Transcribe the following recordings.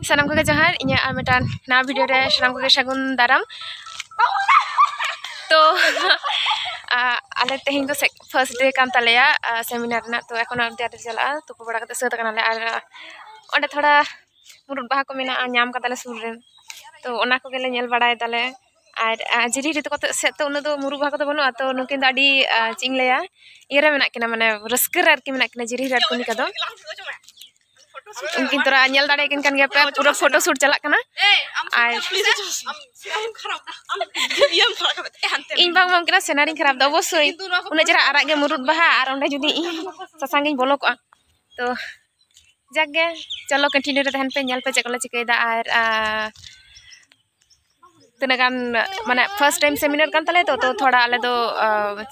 Sanam ko jahar inya metan na video re sanam ko sagun daram to ale tehin to first day kan taleya seminar na to ekhon ante chala to bada kate sat kanale ar onde thoda murut baha ko mena nyam katale sur re to ona ko gele nyel badai tale আর জিরি ঋতু কত সে তো উনি তো মুরু ভাগ তো বানুয়া তো নুকিন তো আডি চিং লেয়া ইরে মেনা কিনা মানে রস্কর আর কি মেনা কিনা জিরি রাত কুনি কদম उनकिन तोरा नेल दाड़े किन कान पे पूरा फोटो शूट चला कना और इन बांग बांग कना सेनारी खराब द अवश्य उन जरा आरा गे मुरुद बहा और ओंडे जुदी ससांग इन बोलो को तो जागे चलो कंटिन्यू रे तहन पे नेल पे चकला चिकेदा और तना गान माने फर्स्ट टाइम सेमिनार कान तले तो थोड़ा आले दो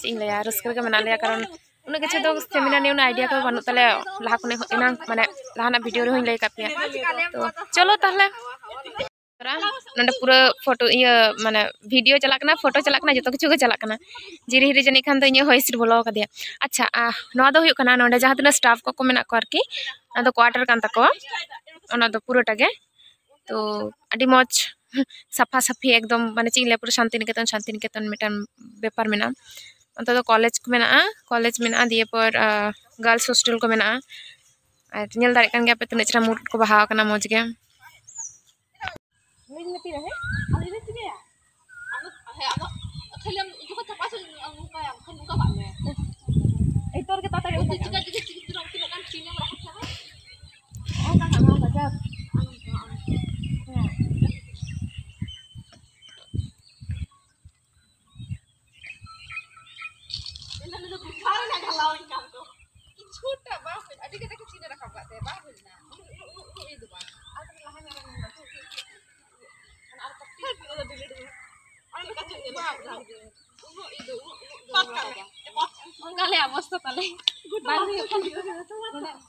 चिंग लेया रस्कर के मना लेया कारण उन किछु तो सेमिनार ने उन आइडिया को बनु तले लहा कोने एना माने लहाना वीडियो रे होई लई कापिया तो चलो ताहले नंडे पूरा फोटो ये माने वीडियो चला कना फोटो चला कना जतो किछु के चला कना जिरि हिरि जनी खान तो इnye होइसिर बोलो कदिया अच्छा नवा दो हुयो कना नंडे जहां तना स्टाफ को मेना को आरकी अदो क्वार्टर कान तको ओना दो पूरा टागे तो अडी मौज साफा साफी एकदम माने चिंगले पूरा शांति निकेतन मिटन व्यापार मेना अंत तो कॉलेज को मेना कॉलेज मेना दिए पर गर्ल्स हॉस्टल को मेना और नेल दारे कान गया पे तने चरा मूड को बहाव कना मौज गे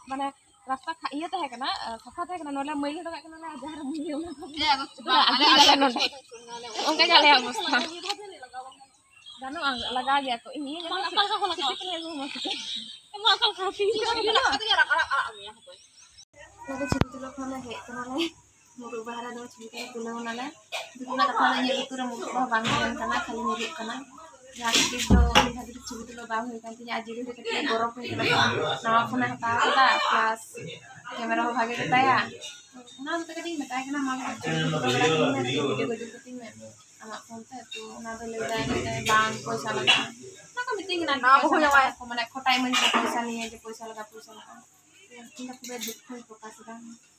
माने रास्ता इया तहे कना सफा तहे कना नोले मैल दगा कना ले जहर मुनि ओना आगे नोले ओंका जाले अवस्था जानो लगा गया तो इन ये अकल का लगा एमा अकल का फी लगे छिति तुलो खाना हे कनाले मुरु बहारा दो छिति तुलो नाले दुना कथा ये तुरा मुरु बहा बांग कना खाली मुरु कना जाके तो भागी छिति तुलो बांग होई कांती आज जिरि के कते गरम होई कना नवा फोन हता कदा प्लस कैमरा भागे कताया ना तो कदी मताय कना मा वीडियो को जुती में आमा फोन ते तो ना तो ले जाए बांग पैसा लगा ना को मीटिंग ना हो जावा को माने खोटाई मन पैसा नहीं है जो पैसा लगा इंदा खूब दुख होई प्रकाश दा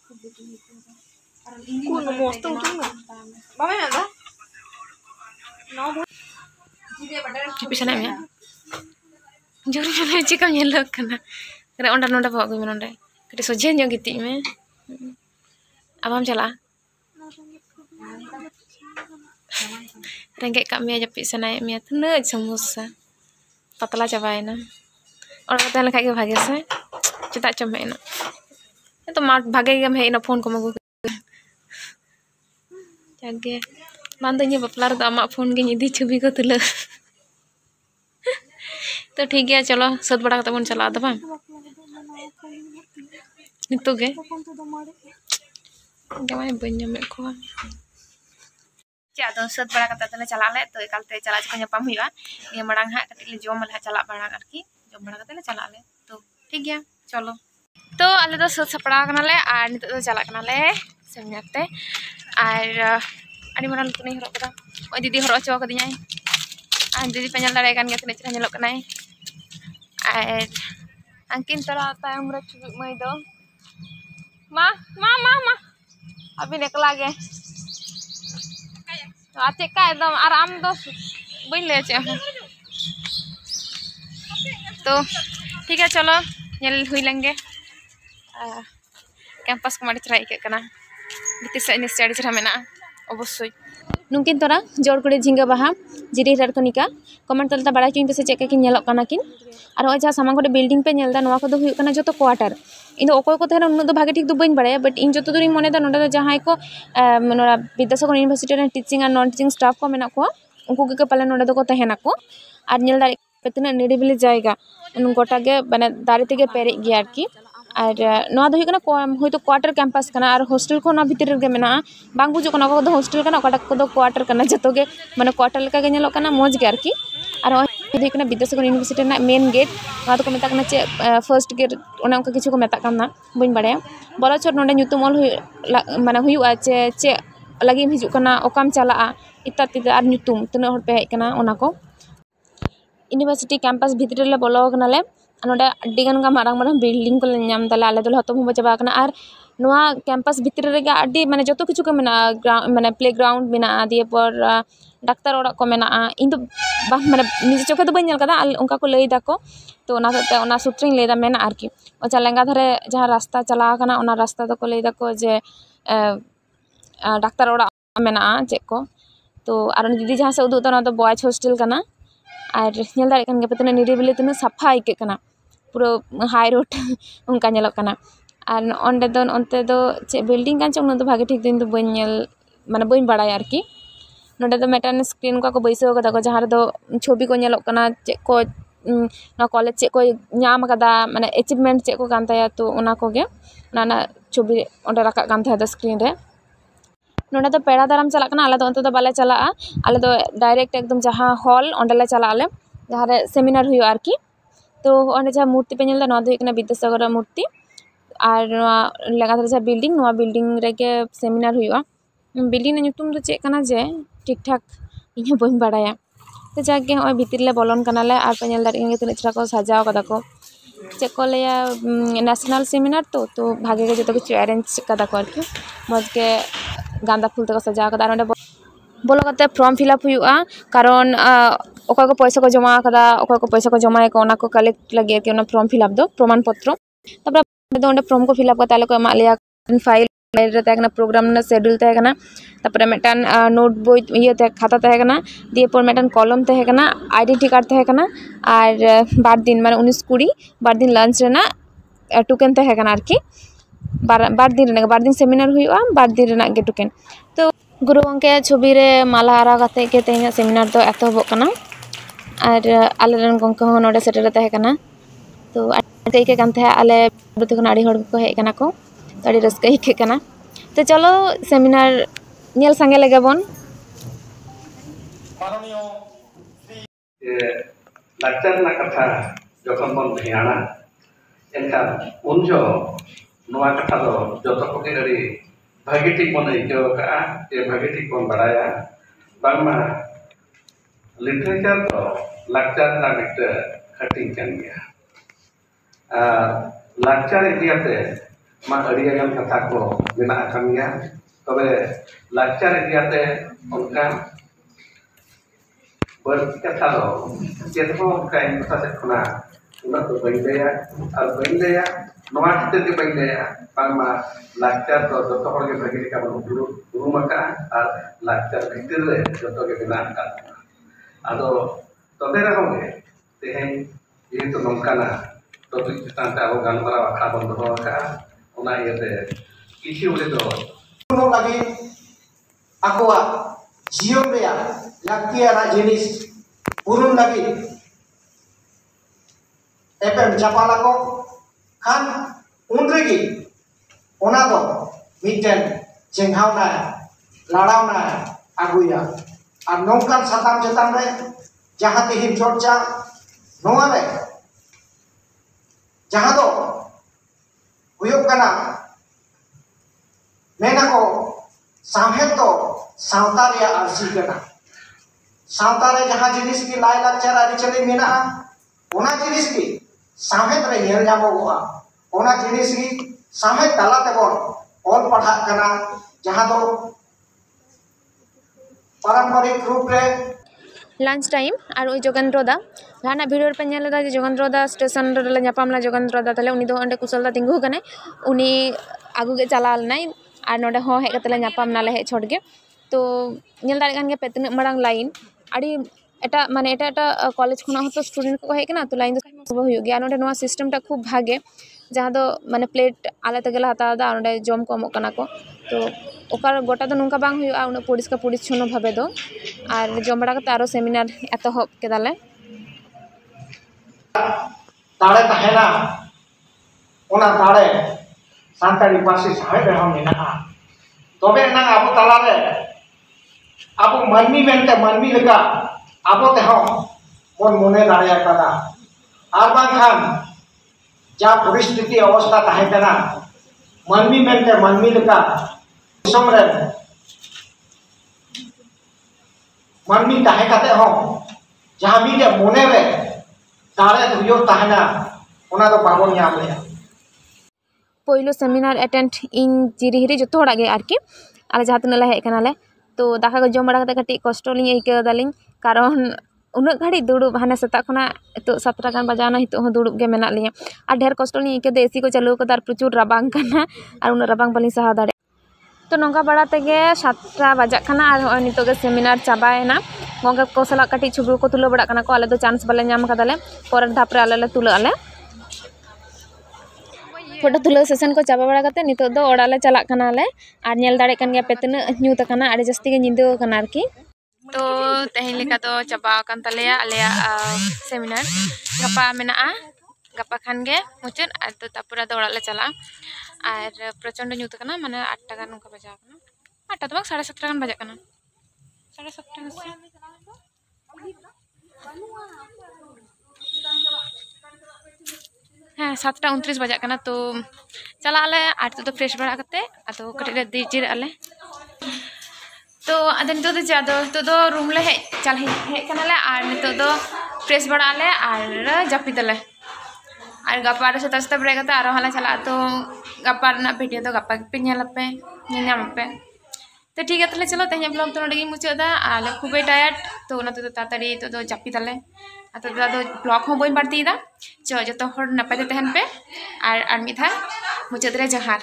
खूब दुख होई कारण इंदी मस्त उठूं बाबा ना नो जीबे बटर पिछना में जोरी जोरी चिकम येलो कना करे ओंडा नोंडा भाग में नोंडे कटे सोझे न्यो गिति में अब हम चला रेंगे का में जपि सनाय में थने समोसा पतला चबायना और तहले खाके भागे से चिता चम हेना तो मा भागे गम हेना फोन को मगु जागे मानदनी बपला रे आमा फोन गे इदी छवि को तुला तो ठीक है चलो सद बड़ा कते बन चला दबा नितो गे जमाय बन्या में को चादो सद बड़ा कते तने चला ले तो एकालते चला को nyapam हुआ ये मडांग हा कटी ले जोम ले चला बड़ा करकी जोम बड़ा कते ले चला ले तो ठीक है चलो तो आले तो सद सपड़ा कना ले और नितो तो चला कना ले सेमिनार ते और आनी मरा लुतने हरो कदा ओ दीदी हरो चो कदियाय आ दीदी पेनल दाड़े कान गे तने चरा नेलो कनाय और अंकिन तरा तायम रे चुबी मई दो मा मा मा मा अभी निकला गे तो आते का एकदम आराम दो बई ले चे तो ठीक है चलो नेल हुई लेंगे कैंपस को माड़ी चरा इके कना बिति से नि स्टडी चरा मेना अवश्य नुकिन तोरा जोड़कुड़ी झिंगा बाहा जिरी रड़कनिका कमेंट तलता बड़ा चुन पे से चेक किन नेलो कना किन और जहाँ सामान कोटे बिल्डिंग पे नेलदा नवा को दो हुयो कना जतो क्वार्टर इन दो ओकोय को तेना उन दो भागे ठीक दो बइन बड़ाया बट इन जतो दूरी मने दा नोडा दो जहां को नोरा विद्यासागर यूनिवर्सिटी रे टीचिंग और नॉन टीचिंग स्टाफ को मेना को उनको के पाले नोडा दो को तहेना को और नेल दारे पे तना निडिबिली जायगा उन गोटा गे माने दारे तेगे पेरे गया आरकी और नवा दो हुई कना होयतो क्वार्टर कैंपस कना और हॉस्टल को ना भीतर रे मेना बांग बुझो कना को दो हॉस्टल कना ओकाटा को दो क्वार्टर कना जतो गे माने क्वार्टर लेका गे नेलो कना मौज गे आरकी और हुई कना विद्यासागर यूनिवर्सिटी ना मेन गेट ना तो को मेता कना चे फर्स्ट गेट ओना उनका किछु को मेता कना बइन बाड़ाया बोलो छोर नोंडे ᱧᱩᱛᱩᱢ ᱚᱞ माने हुयुआ चे लगी हिजु कना ओकाम चला इत्ता तिदा और ᱧᱩᱛᱩᱢ तना हर पे हेज कना ओना को यूनिवर्सिटी कैंपस भीतर ले बोलो कना ले नोंडे अड्डीगान का मारंग मारंग बिल्डिंग को नाम दाले आले दो हतम हो चाबा कना और नोआ कैंपस भीतर रे अड्डी माने जतो किछु को मेना माने प्ले ग्राउंड मेना दिए पर डाक्तार ओड़ा को मेना इन दो माने निजे चोखे दो बइन नेल कदा उनका को लई दाको तो ओना सूत्र लई दा मेना आरकी ओचा लेंगा धरे जहां रास्ता चला कना ओना रास्ता दो को लई दाको जे डाक्तार ओड़ा मेना चेक को तो और दीदी जहां से उदु तो ना तो बॉयज हॉस्टल कना और नेल दारे कन गे पतने निरिबिली तने सफा आइके कना पूरा हाई रोड उनका नेलो कना और ओंडे दो ओंते दो चे बिल्डिंग कान चोंग तो भागे ठीक दिन तो बइन नेल माने बइन बाड़ाय आरकी नोंडे दो मेटन स्क्रीन को बैसो कदा को जहां दो छवि को नेलो कना चे को ना कॉलेज चे को ᱧᱟᱢ कदा माने अचीवमेंट चे को कान ताया तो ओना को गे ना छवि ओंडे राका कान थाया दो स्क्रीन रे नोंडे दो पेड़ा दाराम चला कना आले दो ओंते दो बाले चला आले दो डायरेक्ट एकदम जहां हॉल ओंडे ले चला आले जहां रे सेमिनार हुई आरकी तो ओंडे जहां मूर्ति पे नेल दा नोआ दो हुई विद्यासागर मूर्ति और नोआ लगा धरे बिल्डिंग रेगे सेमिनार हुआ बिल्डिंग ᱧᱩᱛᱩᱢ दो चे कना जे ठीक ठाक इन बइन बाड़ाया तो जाके होय भीतर ले बोलन कनाले और पे नेल दारे तिना छरा को सजाव कदा को चे को लेया नेशनल सेमिनार तो भागे के जतो किछु अरेंज कदा को आरकी मज के गांदा फूल तक सजाव कदा ओंडे बोलो कते फॉर्म फिलअप हुआ कारण ओका को पैसा को जमा कदा ओका को पैसा को जमा को ओना को कलेक्ट लगे के ओना फॉर्म फिलअप दो प्रमाण पत्र तब दो ओंडे फॉर्म को फिलअप कता ले को एमा लिया फाइल रे तहना प्रोग्राम ना शेड्यूल तहना तापर मेटन नोट बोय ये ते खाता तहना दिए पर मेटन कलम तहना आइडेंटिटी कार्ड तहना और बार दिन माने 19-20 बार दिन लंच रेना टोकन तहना आरकी बार दिन सेमिनार हुआ बार दिन रेना गे टोकन तो गुरु गंके छवि रे माला आरा कते के तेना सेमिनार तो एतहब कना और आले रन गंके हो नोडे सेटर तहना तो आइके कान थे आले बुते कोन आड़ी हड़ को हेज कना को तो आड़ी रस्का हिके कना तो चलो सेमिनार नेल संगे लगे बन लाक्चर ना कथा जखन बन ध्याना एनका उनजो नोआ कथा दो जतो को रे भागे ठीक बन इजो का ए भागे ठीक बन बड़ाया बांगमा लिटरेचर तो लाक्चर ना मिट हटिंग कन गया लाक्चर इदियाते मा अड़ियागान कथा को मेना कन गया तबे लाक्चर इदियाते उनका बर्ती कथा दो जेतो उनका इन कथा से खुना उना तो बइलेया और बइलेया नोआ खते के बइलेया बांगमा लाक्चर तो जतो हर के भागे का गुरु मका और लाक्चर भीतर रे जतो के बिना का आदो तबे रहोगे तेहें ये तो नोंकाना तो चितान ते अब गानमारा वाखा बंद हो का ओना येते किछि उले दो नो लगी अकोआ जीवन रे लाक्तियाना जिनिस पुरुन लगी एपम चापाला को खान उनरेगी ओना दो मिटेन चेंघावना लाड़ावना आगुया और नौकान साताम चेतान रे जहां तेहिन चर्चा नोआ रे जहां दो हुयुग कना मेना को साहेब तो सावता रे आरसी कना सावता रे जहां जिनिस की लाय लाक्चर आदि चले मेना ओना जिनिस की साहेब रे नेल जामोगा ओना जिनिस की साहेब तला तेबन ऑल पढ़ा कना जहां दो पारंपरिक रूप रे लंच टाइम और जोगेंद्र दा लाना भिडियो पे नेलदा जोगेंद्र दा स्टेशन रे ᱧᱟᱯᱟᱢला जोगेंद्र दा तले उनी दो अंडे कुशल दा तिंगु कने उनी आगु गे चला लनाय और नोडे हो हे कतले ᱧᱟᱯᱟᱢ नाले हे छोड़ के तो नेल दारे गान गे पे तिन मरांग लाइन आडी एटा माने एटा कॉलेज खुना हो तो स्टूडेंट को हे कना तो लाइन दो हुयो गया नोडे नोआ सिस्टम टा खूब भागे जहां दो माने प्लेट आले तगेला हता दा नोडे जम को मो कना को तो ओकर गोटा दो नुंका बांग हुयो उन परिष्कार भाबे दो और जम बड़ा कते आरो सेमिनार एतहब केदाले ताड़े तहेना ओना दाड़े सानताड़ी पार्सी साहेब रहा मेना तबे ना आबो तालारे आबो मानमी मेनते मानमी लेका आबो ते हो मन मने दाड़े कादा आर बांखान जा परिस्थिति अवस्था ताहे कना मानमी मेनते मानमी लेका दिसम रे मानमी ताहे काते हो जहां मिटे मने रे दाड़े हुयो ताहेना ओना दो बाबन ᱧᱟᱢ लेया पहिलो सेमिनार अटेंड इन जिरिहिरी जो थोड़ा गे आरकी आले जहाँ तक हेज कनाले तो दाका को जम बड़ा कटी कष्ट लिंग आइका दालिंग कारण उन्ना घड़ी दुड़ुब हाने सेता खना तो 7टा गान बजाना हितो हो दुड़ुब गे मेना लिया और ढेर कष्ट लिंग आइका एसी को चालू कदा प्रचुर राबांग कना और उन्ना राबांग बालिंग सहा दाड़े तो नोंका बड़ा तेगे 7टा बजा कना और होय नितो गे सेमिनार चाबायना गोंगा को सला कटी छुबी को तुलो बड़ा कना को आले दो चांस बाले ᱧᱟᱢ कदाले पर धाप रे आले तुलो आले फोटो तुलो सेशन को चाबा बड़ा करते नितो दो ओड़ाले चलाक कनाले और नेल दाड़े कन गया पे तना ᱧᱩᱛ कना आड़ी जस्ती गे निंदो कना आरकी तो तेहेन लेका तो चाबा कान तलेया आलेया सेमिनार गपा मेना गपा खान गे मुचुन और तो तापुरा दो ओड़ाले चला और प्रचंड ᱧᱩᱛ कना माने 8टा गान उनका बजा कना 8टा तो 7:30 गान बजा कना 7:30 हाँ 7:29 बजा कना तो चला आले आठ तो फ्रेश बड़ा करते अतो कटे दीजिर आले तो अदे नितो दो जादो तो रूम ले चल हे कनाले और नितो दो फ्रेश बड़ा आले और जापिदले और गपा रे सेता सेता बरे करते और हाला चला तो गपा ना वीडियो तो गपा पे नेलपे ᱧᱟᱢᱟᱯᱮ तो ठीक है तले चलो तेज ब्लॉग तो नोडे मुचादा आले खूबे टायर्ड तो ना तो ताताड़ी तो जापिदले तो ब्लॉग हो बइन बाड़तीदा जो जतो हर नपाय ते तहन पे और मिधा मुचाद रे जहार।